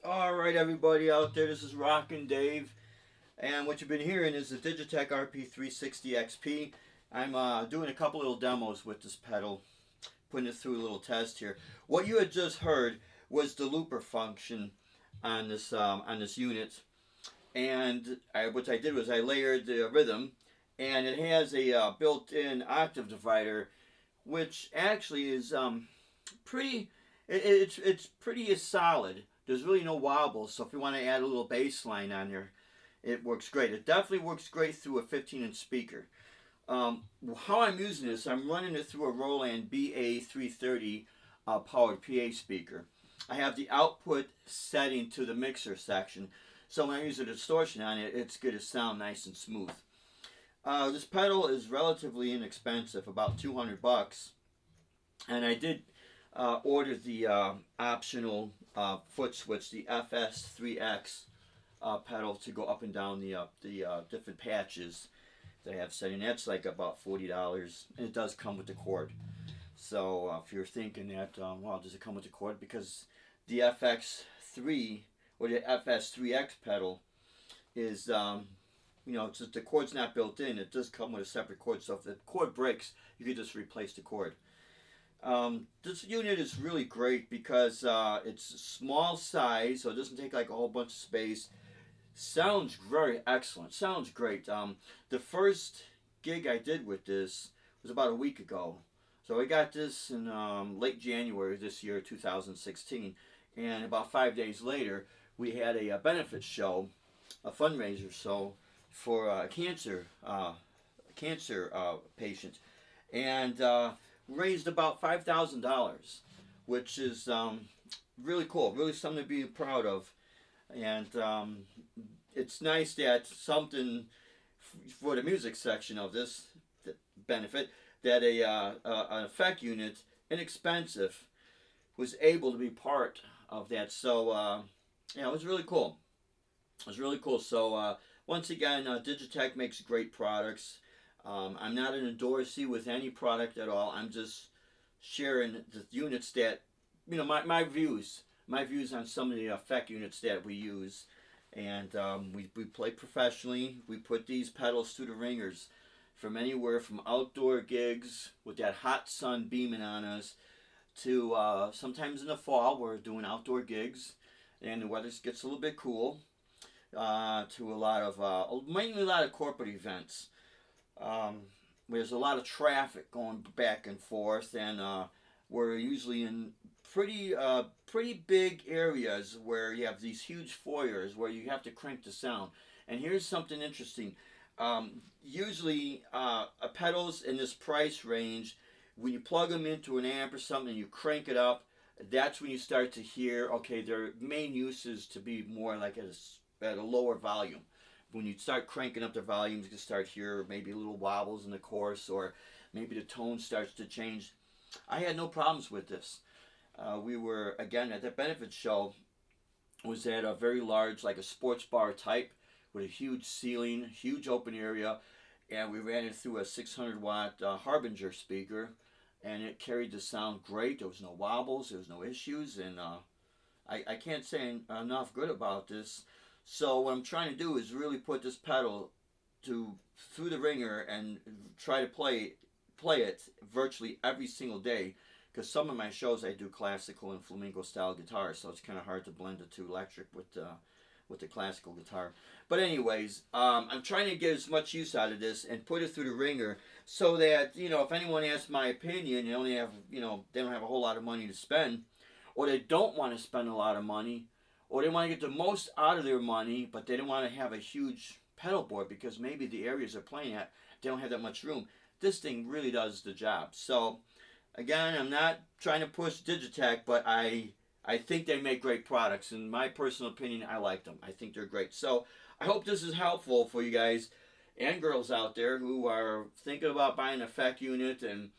Alright, everybody out there, this is Rockin' Dave, and what you've been hearing is the Digitech RP360XP. I'm doing a couple little demos with this pedal, putting it through a little test here. What you had just heard was the looper function on this unit, and what I did was I layered the rhythm, and it has a built-in octave divider, which actually is pretty. It's pretty solid. There's really no wobbles, so if you want to add a little bass line on there, it works great. It definitely works great through a 15-inch speaker. How I'm using this, I'm running it through a Roland BA330 powered PA speaker. I have the output setting to the mixer section, so when I use a distortion on it, it's going to sound nice and smooth. This pedal is relatively inexpensive, about 200 bucks, and I did order the optional foot switch, the FS3X pedal to go up and down the different patches that I have setting. That's like about $40, and it does come with the cord. So if you're thinking that, well, does it come with the cord? Because the FX3 or the FS3X pedal is, it's just, the cord's not built in. It does come with a separate cord. So if the cord breaks, you can just replace the cord. This unit is really great because it's small size, so it doesn't take like a whole bunch of space. Sounds very excellent. Sounds great. The first gig I did with this was about a week ago. So I got this in late January this year, 2016, and about 5 days later, we had a benefit show, a fundraiser show for a cancer patient, and raised about $5,000, which is really cool, really something to be proud of. And it's nice that something for the music section of this benefit, that an effect unit, inexpensive, was able to be part of that. So it was really cool. It was really cool. So once again, Digitech makes great products. I'm not an endorsee with any product at all. I'm just sharing the units that, my views on some of the effect units that we use. And we play professionally. We put these pedals through the ringers from anywhere from outdoor gigs with that hot sun beaming on us to sometimes in the fall we're doing outdoor gigs and the weather gets a little bit cool, to a lot of, mainly a lot of corporate events. There's a lot of traffic going back and forth, and we're usually in pretty big areas where you have these huge foyers where you have to crank the sound. And here's something interesting. Usually pedals in this price range, when you plug them into an amp or something and you crank it up, that's when you start to hear, okay, their main use is to be more like at a lower volume. When you start cranking up the volumes, you can start hear maybe little wobbles in the chorus, or maybe the tone starts to change. I had no problems with this. We were, again, at that benefit show, was at a very large, like a sports bar type, with a huge ceiling, huge open area, and we ran it through a 600 watt Harbinger speaker, and it carried the sound great. There was no wobbles, there was no issues, and I can't say enough good about this. So what I'm trying to do is really put this pedal through the ringer and try to play it virtually every single day, because some of my shows I do classical and flamenco style guitar, so it's kind of hard to blend the two electric with the classical guitar. But anyways, I'm trying to get as much use out of this and put it through the ringer so that, if anyone asks my opinion, they don't have a whole lot of money to spend, or they don't want to spend a lot of money, or they want to get the most out of their money, but they don't want to have a huge pedal board because maybe the areas they're playing at, they don't have that much room. This thing really does the job. So, again, I'm not trying to push Digitech, but I think they make great products. In my personal opinion, I like them. I think they're great. So, I hope this is helpful for you guys and girls out there who are thinking about buying an effect unit. And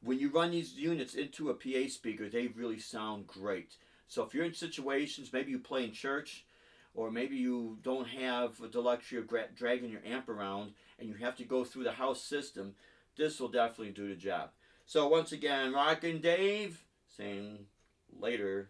when you run these units into a PA speaker, they really sound great. So if you're in situations, maybe you play in church, or maybe you don't have the luxury of dragging your amp around and you have to go through the house system, this will definitely do the job. So once again, Rockin' Dave saying later.